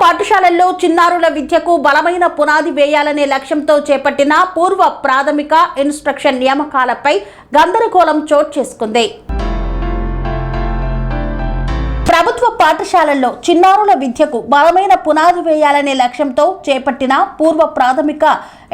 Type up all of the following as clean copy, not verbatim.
పాఠశాలల్లో చిన్నారుల విద్యకు బలమైన పునాది వేయాలనే లక్ష్యంతో చేపట్టిన పూర్వ ప్రాథమిక ఇన్స్ట్రక్షన్ నియామకాలపై గందరగోళం చోటు చేసుకుంది. ప్రభుత్వ పాఠశాలల్లో చిన్నారుల విద్యకు బలమైన పునాది వేయాలనే లక్ష్యంతో చేపట్టిన పూర్వ ప్రాథమిక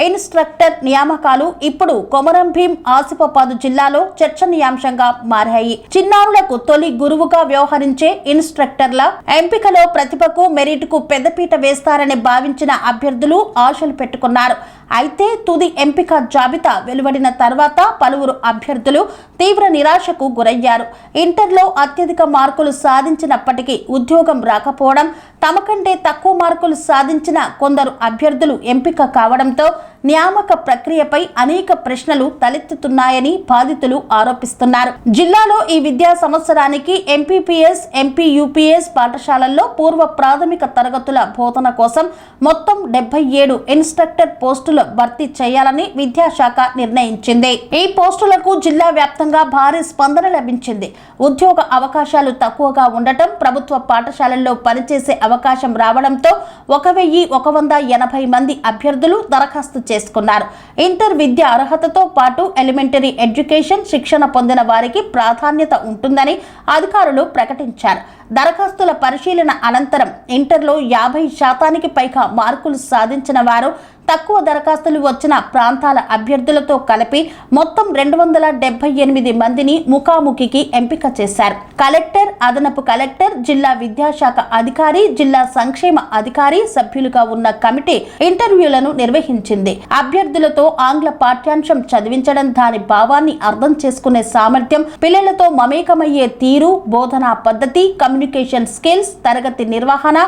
ఇన్స్ట్రక్టర్ నియామకాలు ఇప్పుడు కొమరం భీం ఆసిఫాబాద్ జిల్లాలో చర్చనీయాంశంగా మారాయి. చిన్నారులకు తొలి గురువుగా వ్యవహరించే ఇన్స్ట్రక్టర్ల ఎంపికలో ప్రతిభకు మెరిట్కు పెద్దపీట వేస్తారని భావించిన అభ్యర్థులు ఆశలు పెట్టుకున్నారు. అయితే తుది ఎంపిక జాబితా వెలువడిన తర్వాత పలువురు అభ్యర్థులు తీవ్ర నిరాశకు గురయ్యారు. ఇంటర్లో అత్యధిక మార్కులు సాధించినప్పటికీ ఉద్యోగం రాకపోవడం, తమ కంటే తక్కువ మార్కులు సాధించిన కొందరు అభ్యర్థులు ఎంపిక కావడంతో నియామక ప్రక్రియపై అనేక ప్రశ్నలు తలెత్తుతున్నాయని బాధితులు ఆరోపిస్తున్నారు. జిల్లాలో ఈ విద్యా సంవత్సరానికి ఎంపీపీఎస్, ఎంపీయూపీఎస్ పాఠశాలల్లో పూర్వ ప్రాథమిక తరగతుల బోధన కోసం మొత్తం 77 ఇన్స్ట్రక్టర్ పోస్టులు భర్తీ చేయాలని విద్యాశాఖ నిర్ణయించింది. ఈ పోస్టులకు జిల్లా వ్యాప్తంగా భారీ స్పందన లభించింది. ఉద్యోగ అవకాశాలు తక్కువగా ఉండటం, ప్రభుత్వ పాఠశాలల్లో పనిచేసే అవకాశం రావడంతో 1180 మంది అభ్యర్థులు దరఖాస్తు చేసుకున్నారు. ఇంటర్ విద్య అర్హతతో పాటు ఎలిమెంటరీ ఎడ్యుకేషన్ శిక్షణ పొందిన వారికి ప్రాధాన్యత ఉంటుందని అధికారులు ప్రకటించారు. దరఖాస్తుల పరిశీలన అనంతరం ఇంటర్లో 50% పైగా మార్కులు సాధించిన వారు, తక్కువ దరఖాస్తులు వచ్చిన ప్రాంతాల అభ్యర్థులతో కలిపి మొత్తం 278 మందిని ముఖాముఖికి ఎంపిక చేశారు. కలెక్టర్, అదనపు కలెక్టర్, జిల్లా విద్యాశాఖ అధికారి, జిల్లా సంక్షేమ అధికారి సభ్యులుగా ఉన్న కమిటీ ఇంటర్వ్యూలను నిర్వహించింది. అభ్యర్థులతో ఆంగ్ల పాఠ్యాంశం చదివించడం, దాని భావాన్ని అర్థం చేసుకునే సామర్థ్యం, పిల్లలతో మమేకమయ్యే తీరు, బోధనా పద్ధతి, కమ్యూనికేషన్ స్కిల్స్, తరగతి నిర్వహణ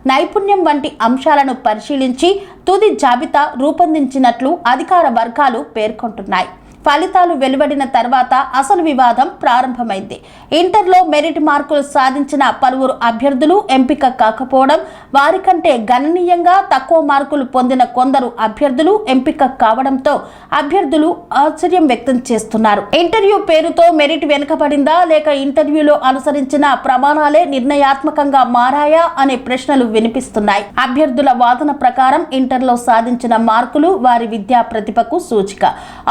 నైపుణ్యం వంటి అంశాలను పరిశీలించి తుది జాబితా రూపొందించినట్లు అధికార వర్గాలు పేర్కొంటున్నాయి. ఫలితాలు వెలువడిన తర్వాత అసలు వివాదం ప్రారంభమైంది. ఇంటర్లో మెరిట్ మార్కులు సాధించిన పలువురు అభ్యర్థులు ఎంపిక కాకపోవడం, వారికంటే గణనీయంగా తక్కువ మార్కులు పొందిన కొందరు అభ్యర్థులు ఎంపిక కావడంతో అభ్యర్థులు ఆశ్చర్యం వ్యక్తం చేస్తున్నారు. ఇంటర్వ్యూ పేరుతో మెరిట్ వెనుకబడిందా, లేక ఇంటర్వ్యూలో అనుసరించిన ప్రమాణాలే నిర్ణయాత్మకంగా మారాయా అనే ప్రశ్నలు వినిపిస్తున్నాయి. అభ్యర్థుల వాదన ప్రకారం ఇంటర్లో సాధించిన మార్కులు వారి విద్యా ప్రతిభకు సూచిక.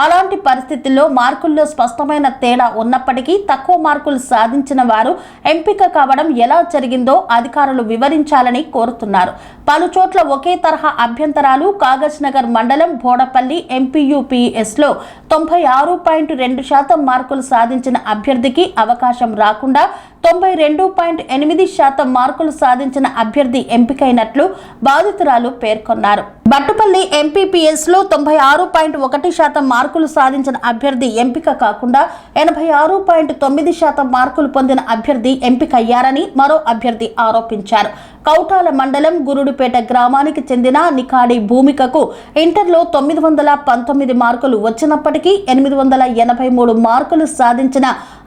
అలాంటి పరిస్థితుల్లో మార్కుల్లో స్పష్టమైన తేడా ఉన్నప్పటికీ తక్కువ మార్కులు సాధించిన వారు ఎంపిక కావడం ఎలా జరిగిందో అధికారులు వివరించాలని కోరుతున్నారు. పలు చోట్ల ఒకే తరహా అభ్యంతరాలు. కాగజ్ నగర్ మండలం బోడపల్లి ఎంపీయూపీఎస్ లో 96.2% మార్కులు సాధించిన అభ్యర్థికి అవకాశం రాకుండా 92.8% మార్కులు సాధించిన అభ్యర్థి ఎంపికైనట్లు బాధితురాలు పేర్కొన్నారు. బట్టుపల్లి ఎంపీపీఎస్ లో 96.1% మార్కులు సాధించిన అభ్యర్థి ఎంపిక కాకుండా 86.9% మార్కులు పొందిన అభ్యర్థి ఎంపికయ్యారని మరో అభ్యర్థి ఆరోపించారు. కౌటాల మండలం గురుడుపేట గ్రామానికి చెందిన నికాడి భూమికకు ఇంటర్లో 919 మార్కులు వచ్చినప్పటికీ 883 మార్కులు సాధించిన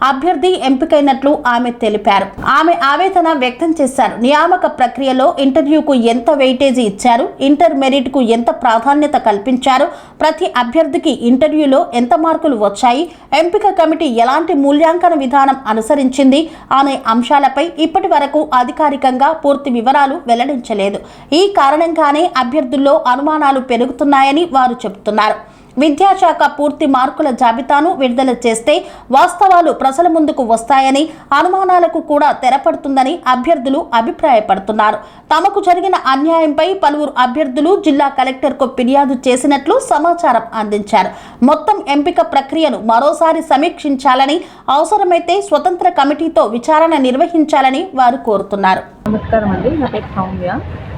అభ్యర్థి ఎంపికైనట్లు ఆమె తెలిపారు. ఆమె ఆవేదన వ్యక్తం చేశారు. నియామక ప్రక్రియలో ఇంటర్వ్యూకు ఎంత వెయిటేజీ ఇచ్చారు, ఇంటర్ మెరిట్ కు ఎంత ప్రాధాన్యత కల్పించారు, ప్రతి అభ్యర్థికి ఇంటర్వ్యూలో ఎంత మార్కులు వచ్చాయి, ఎంపిక కమిటీ ఎలాంటి మూల్యాంకన విధానం అనుసరించింది అనే అంశాలపై ఇప్పటి వరకు అధికారికంగా పూర్తి వివరాలు వెల్లడించలేదు. ఈ కారణంగానే అభ్యర్థుల్లో అనుమానాలు పెరుగుతున్నాయని వారు చెబుతున్నారు. విద్యాశాఖ పూర్తి మార్కుల జాబితాను విడుదల చేస్తే వాస్తవాలు ప్రజల ముందుకు వస్తాయని, అనుమానాలకు కూడా తెరపడుతుందని అభ్యర్థులు అభిప్రాయపడుతున్నారు. తమకు జరిగిన అన్యాయంపై పలువురు అభ్యర్థులు జిల్లా కలెక్టర్కు ఫిర్యాదు చేసినట్లు సమాచారం అందించారు. మొత్తం ఎంపిక ప్రక్రియను మరోసారి సమీక్షించాలని, అవసరమైతే స్వతంత్ర కమిటీతో విచారణ నిర్వహించాలని వారు కోరుతున్నారు. నమస్కారం అండి, నా పేరు సౌమ్య.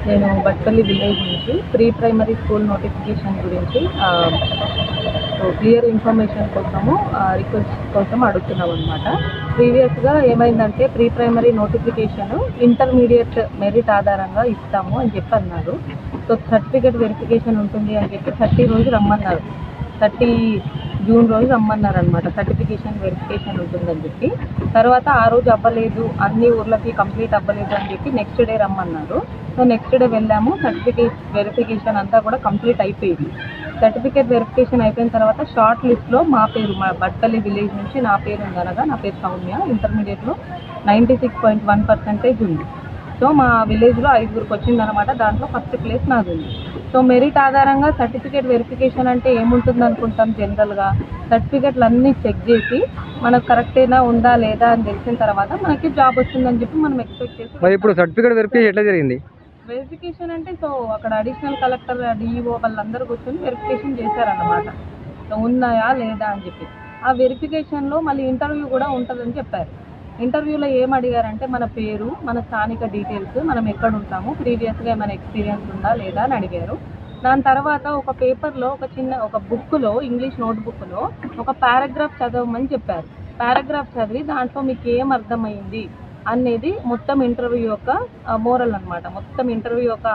నేను బట్పల్లి విలేజ్ నుంచి ప్రీ ప్రైమరీ స్కూల్ నోటిఫికేషన్ గురించి క్లియర్ ఇన్ఫర్మేషన్ కోసము రిక్వెస్ట్ కోసం అడుగుతున్నాం అనమాట. ప్రీవియస్గా ఏమైందంటే pre primary notification intermediate merit ఆధారంగా ఇస్తాము అని చెప్పి అన్నారు. సో సర్టిఫికేట్ వెరిఫికేషన్ ఉంటుంది అని చెప్పి 30 రోజు రమ్మన్నారు. 30 జూన్ రోజు రమ్మన్నారు అనమాట. సర్టిఫికేషన్ వెరిఫికేషన్ ఉంటుందని చెప్పి, తర్వాత ఆ రోజు అవ్వలేదు, అన్ని ఊర్లకి కంప్లీట్ అవ్వలేదు అని చెప్పి నెక్స్ట్ డే రమ్మన్నారు. సో నెక్స్ట్ డే వెళ్ళాము. సర్టిఫికేట్ వెరిఫికేషన్ అంతా కూడా కంప్లీట్ అయిపోయింది. సర్టిఫికేట్ వెరిఫికేషన్ అయిపోయిన తర్వాత షార్ట్ లిస్ట్లో మా పేరు, మా బట్పల్లి విలేజ్ నుంచి నా పేరు ఉందనగా నా పేరు సౌమ్య. ఇంటర్మీడియట్లో 96.1% ఉంది. సో మా విలేజ్లో 5గురికి వచ్చిందనమాట. దాంట్లో ఫస్ట్ ప్లేస్ నాది ఉంది. సో మెరిట్ ఆధారంగా సర్టిఫికేట్ వెరిఫికేషన్ అంటే ఏముంటుంది అనుకుంటాం జనరల్గా, సర్టిఫికేట్లు అన్నీ చెక్ చేసి మనకు కరెక్టేనా ఉందా లేదా అని తెలిసిన తర్వాత మనకి జాబ్ వస్తుందని చెప్పి మనం ఎక్స్పెక్ట్ చేసి. మరి ఇప్పుడు సర్టిఫికేట్ వెరిఫికేషన్ ఎట్లా జరిగింది? వెరిఫికేషన్ అంటే సో అక్కడ అడిషనల్ కలెక్టర్, డిఈఓ వాళ్ళందరూ కూర్చొని వెరిఫికేషన్ చేశారన్నమాట, సో ఉన్నాయా లేదా అని చెప్పి. ఆ వెరిఫికేషన్లో మళ్ళీ ఇంటర్వ్యూ కూడా ఉంటుందని చెప్పారు. ఇంటర్వ్యూలో ఏం అడిగారంటే మన పేరు, మన స్థానిక డీటెయిల్స్, మనం ఎక్కడ ఉంటాము, ప్రీవియస్గా ఏమైనా ఎక్స్పీరియన్స్ ఉందా లేదా అని అడిగారు. దాని తర్వాత ఒక పేపర్లో ఒక బుక్లో, ఇంగ్లీష్ నోట్బుక్లో ఒక పారాగ్రాఫ్ చదవమని చెప్పారు. పారాగ్రాఫ్ చదివి దాంట్లో మీకు ఏం అర్థమైంది అనేది మొత్తం ఇంటర్వ్యూ యొక్క మోరల్ అనమాట. మొత్తం ఇంటర్వ్యూ యొక్క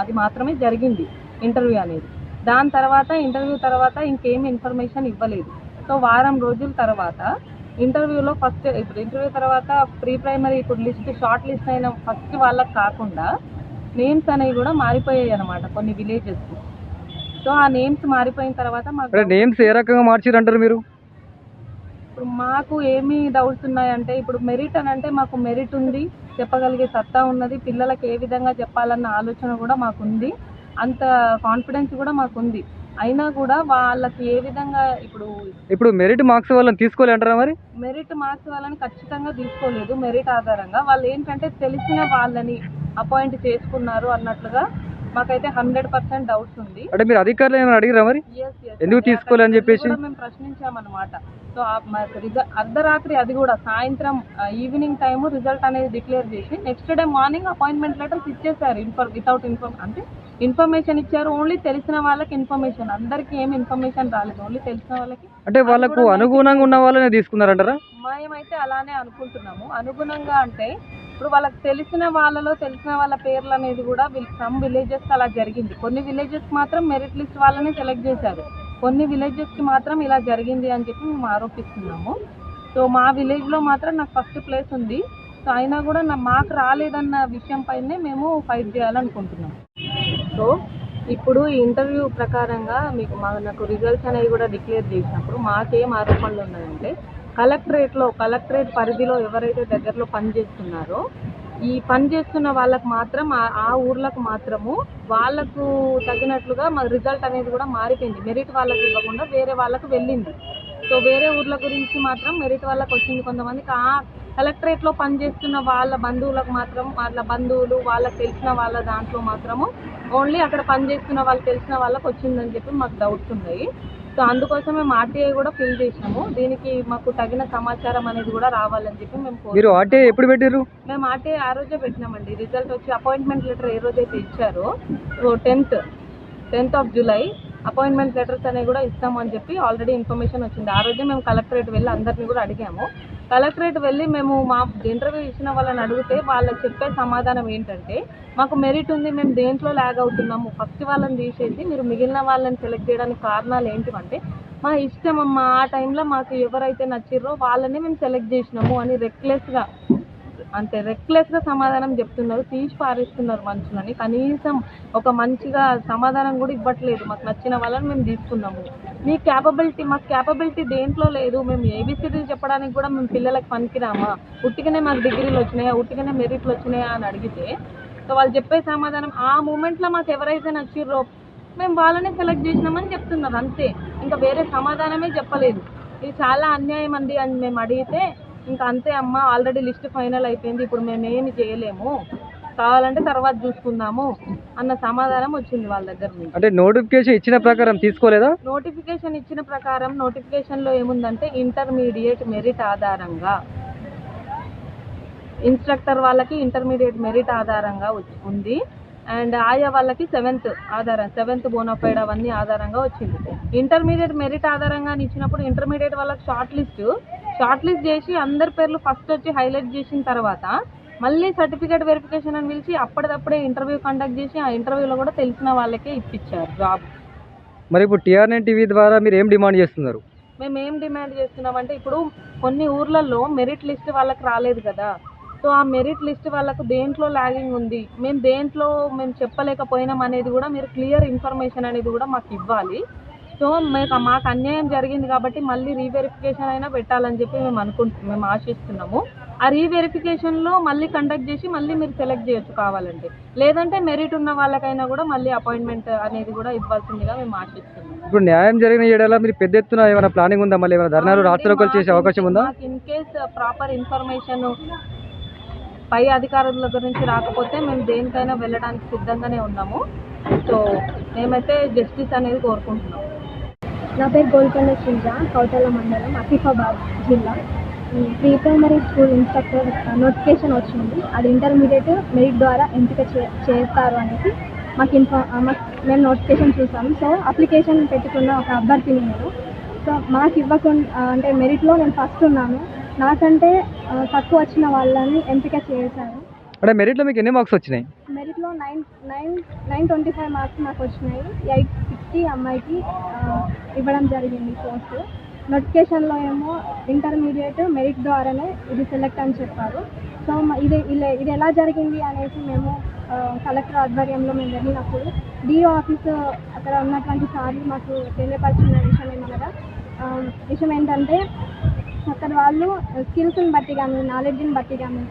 అది మాత్రమే జరిగింది ఇంటర్వ్యూ అనేది. దాని తర్వాత ఇంటర్వ్యూ తర్వాత ఇంకేం ఇన్ఫర్మేషన్ ఇవ్వలేదు. సో వారం రోజుల తర్వాత ఇంటర్వ్యూలో ఇప్పుడు ఇంటర్వ్యూ తర్వాత ప్రీ ప్రైమరీ ఇప్పుడు షార్ట్ లిస్ట్ అయిన ఫస్ట్ వాళ్ళకి కాకుండా నేమ్స్ అనేవి కూడా మారిపోయాయి అనమాట కొన్ని విలేజెస్కి. సో ఆ నేమ్స్ మారిపోయిన తర్వాత మాకు నేమ్స్ ఏ రకంగా మార్చిరంటారు మీరు? ఇప్పుడు మాకు ఏమి డౌట్స్ ఉన్నాయంటే, ఇప్పుడు మెరిట్ అని అంటే మాకు మెరిట్ ఉంది, చెప్పగలిగే సత్తా ఉన్నది, పిల్లలకి ఏ విధంగా చెప్పాలన్న ఆలోచన కూడా మాకుంది, అంత కాన్ఫిడెన్స్ కూడా మాకుంది. అయినా కూడా వాళ్ళకి ఏ విధంగా ఇప్పుడు మెరిట్ మార్క్స్ వాళ్ళని తీసుకోలే అంటారా? మరి మెరిట్ మార్క్స్ వాళ్ళని ఖచ్చితంగా తీసుకోలేదు. మెరిట్ ఆధారంగా వాళ్ళు ఏంటంటే తెలిసిన వాళ్ళని అపాయింట్ చేసుకున్నారు అన్నట్లుగా మాకైతే 100% డౌట్స్ ఉంది. అంటే మీరు అధికారులు ఏమైనా అడిగిరా మరి? ఎందుకు తీసుకోలే అని చెప్పేసి మేము ప్రశ్నించామన్నమాట. సో అర్ధరాత్రి, అది కూడా సాయంత్రం ఈవినింగ్ టైము రిజల్ట్ అనేది డిక్లేర్ చేసి next day morning appointment letters ఇచ్చేసారు. వితౌట్ అంటే ఇన్ఫర్మేషన్ ఇచ్చారు. ఓన్లీ తెలిసిన వాళ్ళకి ఇన్ఫర్మేషన్, అందరికీ ఏమి ఇన్ఫర్మేషన్ రాలేదు, ఓన్లీ తెలిసిన వాళ్ళకి. అంటే వాళ్ళకు అనుగుణంగా ఉన్న వాళ్ళనే తీసుకున్నారంటారా? మేమైతే అలానే అనుకుంటున్నాము. అనుగుణంగా అంటే ఇప్పుడు వాళ్ళకి తెలిసిన వాళ్ళ పేర్లు అనేది కూడా సమ్ విలేజెస్ అలా జరిగింది. కొన్ని విలేజెస్ మాత్రం మెరిట్ లిస్ట్ వాళ్ళనే సెలెక్ట్ చేశారు, కొన్ని విలేజెస్కి మాత్రం ఇలా జరిగింది అని చెప్పి మేము ఆరోపిస్తున్నాము. సో మా విలేజ్లో మాత్రం నాకు ఫస్ట్ ప్లేస్ ఉంది. సో అయినా కూడా మాకు రాలేదన్న విషయం పైనే మేము ఫైట్ చేయాలనుకుంటున్నాము. సో ఇప్పుడు ఈ ఇంటర్వ్యూ ప్రకారంగా నాకు రిజల్ట్స్ అనేవి కూడా డిక్లేర్ చేసినప్పుడు మాకేం ఆరోపణలు ఉన్నాయంటే, కలెక్టరేట్ పరిధిలో ఎవరైతే దగ్గరలో పనిచేస్తున్నారో ఈ పనిచేస్తున్న వాళ్ళకు మాత్రం ఆ ఊర్లకు మాత్రము వాళ్ళకు తగినట్లుగా మా రిజల్ట్ అనేది కూడా మారిపోయింది. మెరిట్ వాళ్ళకి ఇవ్వకుండా వేరే వాళ్ళకు వెళ్ళింది. సో వేరే ఊర్ల గురించి మాత్రం మెరిట్ వాళ్ళకి వచ్చింది. కొంతమందికి ఆ కలెక్టరేట్లో పనిచేస్తున్న వాళ్ళ బంధువులకు మాత్రం, వాళ్ళ బంధువులు, వాళ్ళకి తెలిసిన వాళ్ళ దాంట్లో మాత్రము ఓన్లీ అక్కడ పనిచేస్తున్న వాళ్ళు తెలిసిన వాళ్ళకి వచ్చిందని చెప్పి మాకు డౌట్స్ ఉన్నాయి. సో అందుకోసం మేము ఆర్టీఐ కూడా ఫిల్ చేసినాము. దీనికి మాకు తగిన సమాచారం అనేది కూడా రావాలని చెప్పి మీరు ఆర్టీఐ ఎప్పుడు పెట్టారు? మేము ఆర్టీఐ ఆ రోజే పెట్టినామండి. రిజల్ట్ వచ్చి అపాయింట్మెంట్ లెటర్ ఏ రోజైతే ఇచ్చారో 10th of July appointment letters అనేవి కూడా ఇస్తామని చెప్పి ఆల్రెడీ ఇన్ఫర్మేషన్ వచ్చింది. ఆ రోజే మేము కలెక్టరేట్ వెళ్ళి అందరినీ కూడా అడిగాము. కలెక్టరేట్ వెళ్ళి మేము మా ఇంటర్వ్యూ ఇచ్చిన వాళ్ళని అడిగితే వాళ్ళకి చెప్పే సమాధానం ఏంటంటే, మాకు మెరిట్ ఉంది, మేము దేంట్లో ల్యాగ్ అవుతున్నాము, ఫస్ట్ వాళ్ళని తీసేసి మీరు మిగిలిన వాళ్ళని సెలెక్ట్ చేయడానికి కారణాలు ఏంటివంటే మా ఇష్టం అమ్మా, ఆ టైంలో మాకు ఎవరైతే నచ్చిర్రో వాళ్ళని మేము సెలెక్ట్ చేసినాము అని రెక్లెస్గా సమాధానం చెప్తున్నారు. తీసి పారేస్తున్నారు మనుషులని. కనీసం ఒక మంచిగా సమాధానం కూడా ఇవ్వట్లేదు. మాకు నచ్చిన వాళ్ళని మేము తీసుకున్నాము, మాకు క్యాపబిలిటీ దేంట్లో లేదు, మేము ఏబిసిడీలు చెప్పడానికి కూడా మేము పిల్లలకి పనికిరామా, ఉట్టిగానే మాకు డిగ్రీలు వచ్చినాయా, ఉట్టిగానే మెరిట్లు వచ్చినాయా అని అడిగితే సో వాళ్ళు చెప్పే సమాధానం ఆ మూమెంట్లో మాకు ఎవరైతే నచ్చిర్రో మేము వాళ్ళనే సెలెక్ట్ చేసినామని చెప్తున్నారు, అంతే. ఇంకా వేరే సమాధానమే చెప్పలేదు. ఇది చాలా అన్యాయం అండి అని మేము అడిగితే, ఇంకా అంతే అమ్మ, ఆల్రెడీ లిస్ట్ ఫైనల్ అయిపోయింది, ఇప్పుడు మేము ఏమి చేయలేము, కావాలంటే తర్వాత చూసుకుందాము అన్న సమాధానం వచ్చింది వాళ్ళ దగ్గర నుంచి. అంటే నోటిఫికేషన్ ఇచ్చిన ప్రకారం తీసుకోలేదా? నోటిఫికేషన్ ఇచ్చిన ప్రకారం నోటిఫికేషన్లో ఏముందంటే ఇంటర్మీడియట్ మెరిట్ ఆధారంగా, ఇన్స్ట్రక్టర్ వాళ్ళకి ఇంటర్మీడియట్ మెరిట్ ఆధారంగా ఉంది. అండ్ ఆయా వాళ్ళకి 7th బోనాఫైడ్ అవన్నీ ఆధారంగా వచ్చింది. ఇంటర్మీడియట్ మెరిట్ ఆధారంగా ఇచ్చినప్పుడు ఇంటర్మీడియట్ వాళ్ళకి షార్ట్ లిస్ట్ చేసి అందరి పేర్లు ఫస్ట్ వచ్చి హైలైట్ చేసిన తర్వాత మళ్ళీ సర్టిఫికేట్ వెరిఫికేషన్ అని పిలిచి అప్పటిదప్పుడే ఇంటర్వ్యూ కండక్ట్ చేసి ఆ ఇంటర్వ్యూలో కూడా తెలిసిన వాళ్ళకే ఇప్పించారు జాబ్. మరి ఇప్పుడు TR9 టీవీ ద్వారా మీరు ఏం డిమాండ్ చేస్తున్నారు? మేము ఏం డిమాండ్ చేస్తున్నామంటే, ఇప్పుడు కొన్ని ఊర్లలో మెరిట్ లిస్ట్ వాళ్ళకి రాలేదు కదా, సో ఆ మెరిట్ లిస్ట్ వాళ్ళకు దేంట్లో ల్యాగింగ్ ఉంది, మేము చెప్పలేకపోయినాం అనేది కూడా మీరు క్లియర్ ఇన్ఫర్మేషన్ అనేది కూడా మాకు ఇవ్వాలి. సో మాకు అన్యాయం జరిగింది కాబట్టి మళ్ళీ రీవెరిఫికేషన్ అయినా పెట్టాలని చెప్పి మేము ఆశిస్తున్నాము. ఆ రీవెరిఫికేషన్లో మళ్ళీ కండక్ట్ చేసి మళ్ళీ మీరు సెలెక్ట్ చేయొచ్చు కావాలంటే, లేదంటే మెరిట్ ఉన్న వాళ్ళకైనా కూడా మళ్ళీ అపాయింట్మెంట్ అనేది కూడా ఇవ్వాల్సిందిగా మేము ఆశిస్తున్నాం. ఇప్పుడు న్యాయం జరిగిన ఏడలా మీరు పెద్ద ఎత్తున ఏమైనా ప్లానింగ్ ఉందా, మళ్ళీ ఏమైనా ధర్నాలు రాత్రోకలు చేసే అవకాశం ఉందా? ఇన్ కేస్ ప్రాపర్ ఇన్ఫర్మేషన్ పై అధికారుల దగ్గర నుంచి రాకపోతే మేము దేనికైనా వెళ్ళడానికి సిద్ధంగానే ఉన్నాము. సో మేమైతే జస్టిస్ అనేది కోరుకుంటున్నాం. నా పేరు గోల్కొండ శ్రీజ, కౌతల మండలం, ఆసిఫాబాద్ జిల్లా. Pre primary school instructor notification వచ్చింది. అది ఇంటర్మీడియట్ మెరిట్ ద్వారా ఎంపిక చేస్తారు అనేసి మేము నోటిఫికేషన్ చూసాము. సో అప్లికేషన్ పెట్టుకున్న ఒక అభ్యర్థిని నేను. సో మాకు ఇవ్వకుండా అంటే మెరిట్లో నేను ఫస్ట్ ఉన్నాను, నాకంటే తక్కువ వచ్చిన వాళ్ళని ఎంపిక చేశారు. అంటే మెరిట్లో మీకు ఎన్ని మార్క్స్ వచ్చినాయి? మెరిట్లో 925 మార్క్స్ నాకు వచ్చినాయి. 860 అమ్మాయికి ఇవ్వడం జరిగింది పోస్ట్. నోటిఫికేషన్లో ఏమో ఇంటర్మీడియట్ మెరిట్ ద్వారానే ఇది సెలెక్ట్ అని చెప్పారు. సో ఇది ఎలా జరిగింది అనేసి మేము కలెక్టర్ ఆధ్వర్యంలో మేము వెళ్ళినప్పుడు డిఓ ఆఫీసు అక్కడ ఉన్నటువంటి సార్లు మాకు తెలియపరిచిన విషయం ఏంటంటే అక్కడ వాళ్ళు స్కిల్స్ని బట్టి కానీ నాలెడ్జ్ని బట్టి కానీ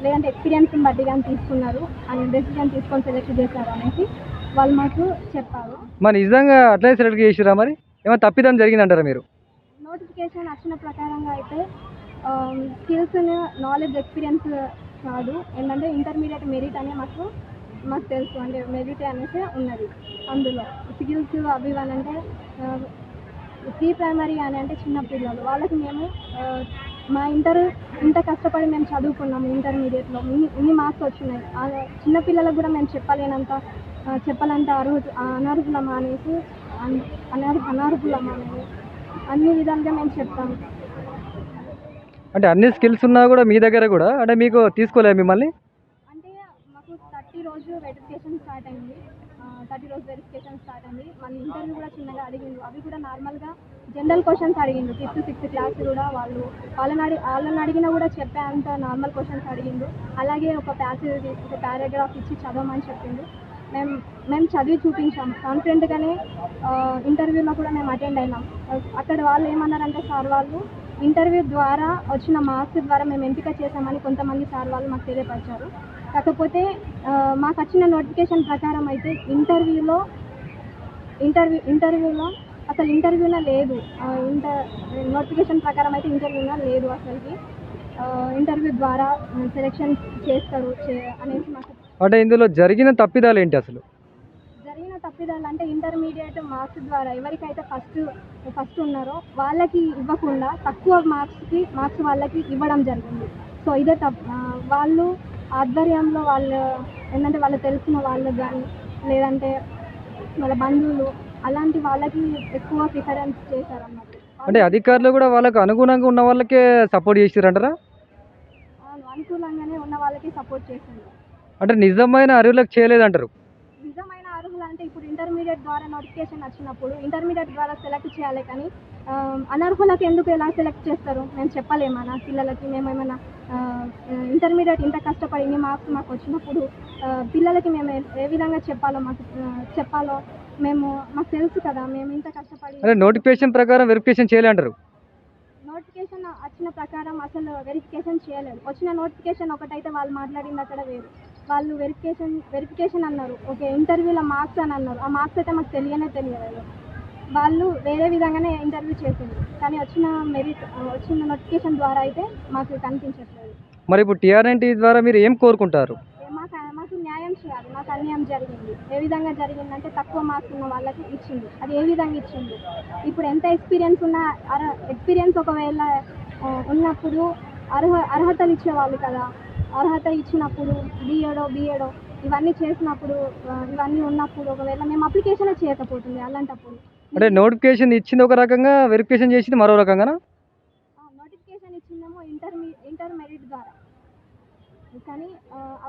లేదంటే ఎక్స్పీరియన్స్ని బట్టి కానీ తీసుకున్నారు అని డెసిషన్ తీసుకొని సెలెక్ట్ చేశారు అనేసి వాళ్ళు మాకు చెప్పారు. మరి నిజంగా అట్లే సెలెక్ట్ చేసిరా? మరి ఏమైనా తప్పిదం జరిగిందంటారా మీరు? నోటిఫికేషన్ వచ్చిన ప్రకారంగా అయితే స్కిల్స్ నాలెడ్జ్ ఎక్స్పీరియన్స్ కాదు, ఏంటంటే ఇంటర్మీడియట్ మెరిట్ అనే మాకు తెలుసు, అంటే మెరిట్ అనేసి ఉన్నది. అందులో స్కిల్స్ అవి అంటే ప్రీ ప్రైమరీ అని అంటే చిన్నపిల్లలు వాళ్ళకి మేము మా ఇంత కష్టపడి మేము చదువుకున్నాము. ఇంటర్మీడియట్లో ఇన్ని మార్క్స్ వచ్చినాయి. చిన్నపిల్లలకు కూడా మేము చెప్పాలంటే అనర్హులమా అనేసి అనర్హులమా అనేది అన్ని విధాలుగా మేము చెప్తాము. అంటే అన్ని స్కిల్స్ ఉన్నా కూడా మీ దగ్గర కూడా అంటే మీకు తీసుకోలేదు మిమ్మల్ని? అంటే మాకు 30 రోజు వెరిఫికేషన్ స్టార్ట్ అయింది. 30 రోజు వెరిఫికేషన్ స్టార్ట్ అయింది. మళ్ళీ ఇంటర్వ్యూ కూడా చిన్నగా అడిగిండు. అవి కూడా నార్మల్గా జనరల్ క్వశ్చన్స్ అడిగిండు. 5th 6th క్లాస్ కూడా వాళ్ళని అడిగినా కూడా చెప్పే అంత నార్మల్ క్వశ్చన్స్ అడిగిండు. అలాగే ఒక పారాగ్రాఫ్ ఇచ్చి చదవమని చెప్పిండు. మేము చదివి చూపించాము. కాన్ఫిడెంట్గానే ఇంటర్వ్యూలో కూడా మేము అటెండ్ అయినాం. అక్కడ వాళ్ళు ఏమన్నారంటే సార్ వాళ్ళు ఇంటర్వ్యూ ద్వారా వచ్చిన మార్క్స్ ద్వారా మేము ఎంపిక చేశామని కొంతమంది సార్ వాళ్ళు మాకు తెలియపరిచారు. కాకపోతే మాకు వచ్చిన నోటిఫికేషన్ ప్రకారం అయితే ఇంటర్వ్యూలో అసలు ఇంటర్వ్యూలో లేదు. నోటిఫికేషన్ ప్రకారం అయితే ఇంటర్వ్యూలో లేదు. అసలుకి ఇంటర్వ్యూ ద్వారా సెలెక్షన్ చేస్తారు అనేసి మాకు. అంటే ఇందులో జరిగిన తప్పిదాలు ఏంటి అసలు? జరిగిన తప్పిదాలు అంటే ఇంటర్మీడియట్ మార్క్స్ ద్వారా ఎవరికైతే ఫస్ట్ ఉన్నారో వాళ్ళకి ఇవ్వకుండా తక్కువ మార్క్స్ వాళ్ళకి ఇవ్వడం జరిగింది. సో ఇదే వాళ్ళు ఆధ్వర్యంలో వాళ్ళు ఏంటంటే వాళ్ళు తెలిసిన వాళ్ళకి కానీ లేదంటే వాళ్ళ బంధువులు అలాంటి వాళ్ళకి ఎక్కువ ప్రిఫరెన్స్ చేశారన్నమాట. అంటే అధికారులు కూడా వాళ్ళకు అనుగుణంగా ఉన్న వాళ్ళకే సపోర్ట్ చేసిరంటారా? అనుకూలంగానే ఉన్న వాళ్ళకి సపోర్ట్ చేశారు. అంటే నిజమైన అర్హులకు చేయలేదంటారు? నిజమైన అర్హులు అంటే ఇప్పుడు ఇంటర్మీడియట్ ద్వారా నోటిఫికేషన్ వచ్చినప్పుడు ఇంటర్మీడియట్ ద్వారా సెలెక్ట్ చేయాలి, కానీ అనర్హులకు ఎందుకు ఎలా సెలెక్ట్ చేస్తారు? మేము చెప్పలేమా నా పిల్లలకి? మేమేమైనా ఇంటర్మీడియట్ ఇంత కష్టపడి ఇన్ని మార్క్స్ మాకు వచ్చినప్పుడు పిల్లలకి మేము ఏ విధంగా చెప్పాలో మాకు తెలుసు కదా. మేము ఇంత కష్టపడి అదే నోటిఫికేషన్ ప్రకారం వెరిఫికేషన్ చేయలేంటారు? నోటిఫికేషన్ వచ్చిన ప్రకారం అసలు వెరిఫికేషన్ చేయలేదు. వచ్చిన నోటిఫికేషన్ ఒకటైతే వాళ్ళు మాట్లాడింది అక్కడ వేరు. వాళ్ళు వెరిఫికేషన్ అన్నారు, ఓకే ఇంటర్వ్యూలో మార్క్స్ అని అన్నారు. ఆ మార్క్స్ అయితే మాకు తెలియలేదు. వాళ్ళు వేరే విధంగానే ఇంటర్వ్యూ చేసింది, కానీ వచ్చిన నోటిఫికేషన్ ద్వారా అయితే మాకు కనిపించట్లేదు. మరి ఇప్పుడు TR9 ద్వారా మీరు ఏం కోరుకుంటారు? మాకు న్యాయం చేయాలి. మాకు అన్యాయం జరిగింది. ఏ విధంగా జరిగిందంటే తక్కువ మార్క్స్ ఉన్న వాళ్ళకి ఇచ్చింది. అది ఏ విధంగా ఇచ్చింది? ఇప్పుడు ఎంత ఎక్స్పీరియన్స్ ఉన్నా ఎక్స్పీరియన్స్ ఒకవేళ ఉన్నప్పుడు అర్హతలు ఇచ్చేవాళ్ళు కదా. అర్హత ఇచ్చినప్పుడు BEdో ఇవన్నీ చేసినప్పుడు ఇవన్నీ ఉన్నప్పుడు ఒకవేళ మేము అప్లికేషన్ చేయకపోతుంది. అలాంటప్పుడు అంటే నోటిఫికేషన్ ఇచ్చింది ఒక రకంగా, వెరిఫికేషన్ చేసింది మరో రకంగానా? నోటిఫికేషన్ ఇచ్చిందేమో ఇంటర్ మెరిట్ ద్వారా, కానీ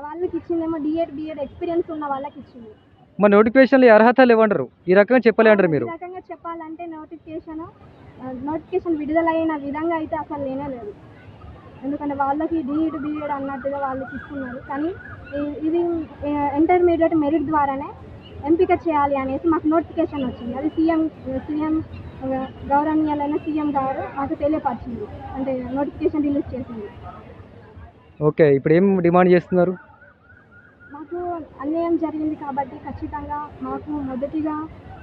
వాళ్ళకి ఇచ్చిందేమో BEd ఎక్స్పీరియన్స్ ఉన్న వాళ్ళకి ఇచ్చింది. మరి నోటిఫికేషన్లో అర్హతలు ఇవ్వంటారు, ఈ రకంగా చెప్పలే అంటారు మీరు? ఈ రకంగా చెప్పాలంటే నోటిఫికేషన్ విడుదలైన విధంగా అయితే అసలు లేదు. ఎందుకంటే వాళ్ళకి BEd అన్నట్టుగా వాళ్ళకి ఇస్తున్నారు, కానీ ఇది ఇంటర్మీడియట్ మెరిట్ ద్వారానే ఎంపిక చేయాలి అనేసి మాకు నోటిఫికేషన్ వచ్చింది. అది సీఎం గౌరవనీయులైన సీఎం గారు మాకు తెలియపరిచింది, అంటే నోటిఫికేషన్ రిలీజ్ చేసింది. ఓకే, ఇప్పుడు ఏం డిమాండ్ చేస్తున్నారు? మాకు అన్యాయం జరిగింది కాబట్టి ఖచ్చితంగా మాకు మొదటిగా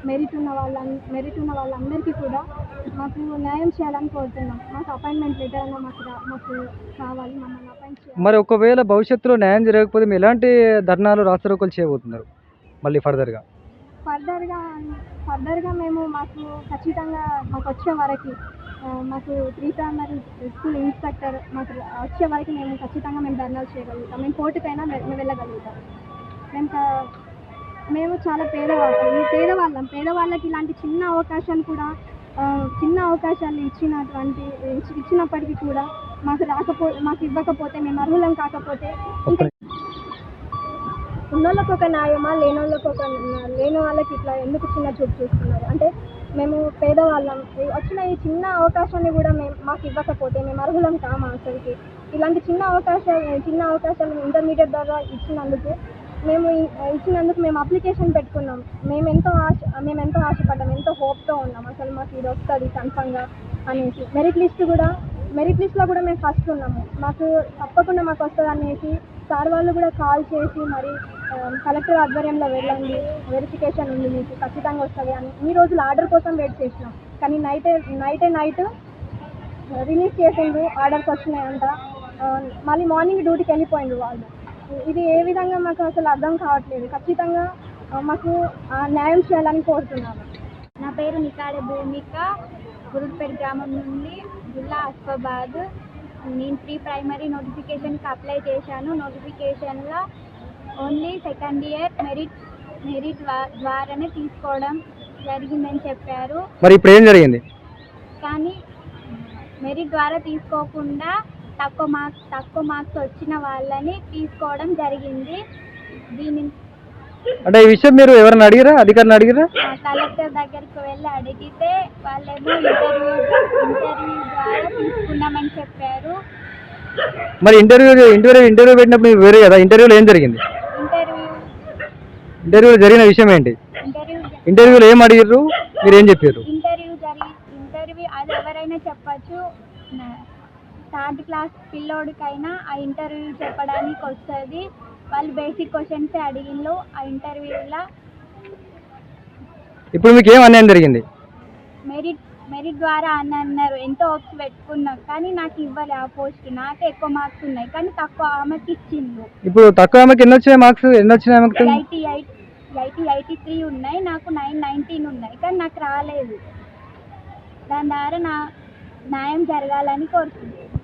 మెరిట్ ఉన్న వాళ్ళందరికీ కూడా మాకు న్యాయం చేయాలని కోరుతున్నాం. మాకు అపాయింట్మెంట్ లెటర్ అన్న మాకు కావాలి, మమ్మల్ని అపాయింట్ చేయాలి. మరి ఒకవేళ భవిష్యత్తులో న్యాయం జరగకపోతే మీరు ఎలాంటి ధర్నాలు రాస్తారోకలు చేయబోతున్నారు మళ్ళీ ఫర్దర్గా? ఫర్దర్గా మేము మాకు ఖచ్చితంగా మాకు వచ్చే వరకు మాకు ప్రీ ప్రైమరీ స్కూల్ ఇన్స్ట్రక్టర్ మాకు వచ్చే వరకు మేము ఖచ్చితంగా మేము ధర్నాలు చేయగలుగుతాం. మేము కోర్టుకైనా మేము వెళ్ళగలుగుతాం. మేము చాలా పేదవాళ్ళకి ఇలాంటి చిన్న అవకాశాలు కూడా చిన్న అవకాశాలు ఇచ్చినప్పటికీ కూడా మాకు ఇవ్వకపోతే, మేము అర్హులం కాకపోతే ఇంకా ఉన్నోళ్ళకి ఒక న్యాయమా, లేని వాళ్ళకి ఇట్లా ఎందుకు చిన్న చూపు చూస్తున్నారు? అంటే మేము పేదవాళ్ళం, వచ్చిన ఈ చిన్న అవకాశాన్ని కూడా మాకు ఇవ్వకపోతే మేము అర్హులం కామా అసలుకి? ఇలాంటి చిన్న అవకాశాలు ఇంటర్మీడియట్ ద్వారా ఇచ్చినందుకు మేము అప్లికేషన్ పెట్టుకున్నాం. మేము ఎంతో ఆశపడ్డాం, ఎంతో హోప్తో ఉన్నాం అసలు మాకు ఇది వస్తుంది కన్ఫర్మ్గా అనేసి. మెరిట్ లిస్ట్లో కూడా మేము ఫస్ట్ ఉన్నాము. మాకు తప్పకుండా మాకు వస్తుంది అనేసి సార్ వాళ్ళు కూడా కాల్ చేసి మరి కలెక్టర్ ఆధ్వర్యంలో వెళ్ళండి, వెరిఫికేషన్ ఉంది, మీకు ఖచ్చితంగా వస్తుంది అని ఈ రోజులు ఆర్డర్ కోసం వెయిట్ చేసినాం. కానీ నైట్ రిలీజ్ చేసిండ్రు, ఆర్డర్స్ వచ్చినాయంట. మళ్ళీ మార్నింగ్ డ్యూటీకి వెళ్ళిపోయిండ్రు వాళ్ళు. ఇది ఏ విధంగా మాకు అసలు అర్థం కావట్లేదు. ఖచ్చితంగా మాకు న్యాయం చేయాలని కోరుతున్నాను. నా పేరు నికాడే భూమిక, గురుపేట గ్రామం నుండి, జిల్లా ఆసిఫాబాద్. నేను ప్రీ ప్రైమరీ నోటిఫికేషన్కి అప్లై చేశాను. నోటిఫికేషన్లో ఓన్లీ సెకండ్ ఇయర్ మెరిట్ ద్వారానే తీసుకోవడం జరిగిందని చెప్పారు. మరి ఇప్పుడు ఏం జరిగింది? కానీ మెరిట్ ద్వారా తీసుకోకుండా తక్కువ మార్క్స్ వచ్చిన వాళ్ళని తీసుకోవడం జరిగింది. అంటే ఈ విషయం మీరు ఎవరైనా అడిగిరా, అధికారులు అడిగిరా? కలెక్టర్ దగ్గరికి వెళ్ళి అడిగితే వాళ్ళేమో ఇంటర్వ్యూ ద్వారా తీసుకున్నామని చెప్పారు. మరి ఇంటర్వ్యూ పెట్టినప్పుడు మీరు వేరే కదా, ఇంటర్వ్యూలో ఏం జరిగింది? ఇంటర్వ్యూలో జరిగిన విషయం ఏంటి? ఇంటర్వ్యూలో ఏం అడిగారు, మీరు ఏం చెప్పారు? ఇంటర్వ్యూ అది ఎవరైనా చెప్పచ్చు. థర్డ్ క్లాస్ పిల్లోడికైనా ఆ ఇంటర్వ్యూ చెప్పడానికి వస్తుంది. వాళ్ళు బేసిక్ క్వశ్చన్స్ అడిగిండ్రు ఆ ఇంటర్వ్యూలో. ఇప్పుడు మీకు ఏం అన్యాయం జరిగింది? మెరిట్ ద్వారా అని అన్నారు. ఎంతో హోప్స్ పెట్టుకున్నాం కానీ నాకు ఇవ్వాలి ఆ పోస్ట్. నాకే ఎక్కువ మార్క్స్ ఉన్నాయి కానీ తక్కువ ఆమెకి ఇచ్చిండ్రు. ఇప్పుడు తక్కువ ఆమెకి ఎన్ని వచ్చినాయి మార్క్స్? 83 ఉన్నాయి, నాకు 919 ఉన్నాయి కానీ నాకు రాలేదు. దాని ద్వారా న్యాయం జరగాలని కోరుతున్నాను.